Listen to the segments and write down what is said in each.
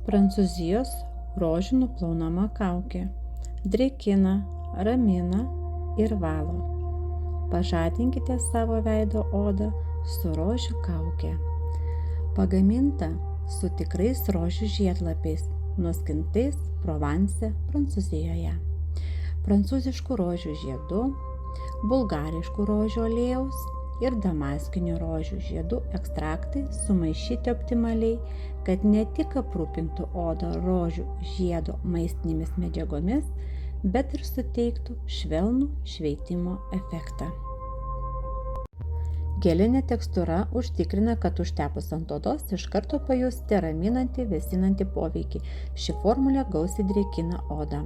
Prancūzijos rožių nuplaunama kaukė drėkina, ramina ir valo. Pažadinkite savo veido odą su rožių kauke. Pagaminta su tikrais rožių žiedlapiais, nuskintais Provence, Prancūzijoje. Prancūziškų rožių žiedų, bulgariškų rožių aliejaus ir damaskinių rožių žiedų ekstraktai sumaišyti optimaliai, kad ne tik aprūpintų odą rožių žiedo maistinėmis medžiagomis, bet ir suteiktų švelnų šveitimo efektą. Gelinė tekstūra užtikrina, kad užtepus ant odos iš karto pajusite raminantį, vėsinantį poveikį. Ši formulė gausiai drėkina odą.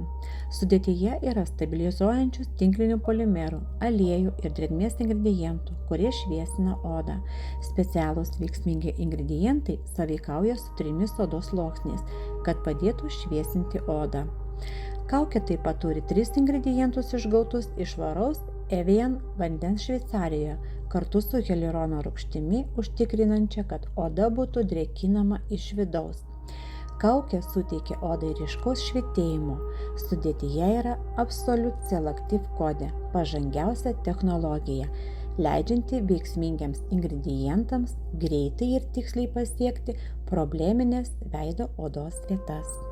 Sudėtyje yra stabilizuojančių tinklinių polimerų, aliejų ir drėgmės ingredientų, kurie šviesina odą. Specialūs veiksmingi ingredientai sąveikauja su 3 odos sluoksniais, kad padėtų šviesinti odą. Kaukė taip pat turi 3 ingredientus išgautus iš švaraus Evian vandens Šveicarijoje, kartu su hialurono rūgštimi, užtikrinančia, kad oda būtų drėkinama iš vidaus. Kaukė suteikia odai ryškaus švytėjimo. Sudėtyje yra Absolute Selective Code, pažangiausia technologija, leidžianti veiksmingiams ingredientams greitai ir tiksliai pasiekti probleminės veido odos vietas.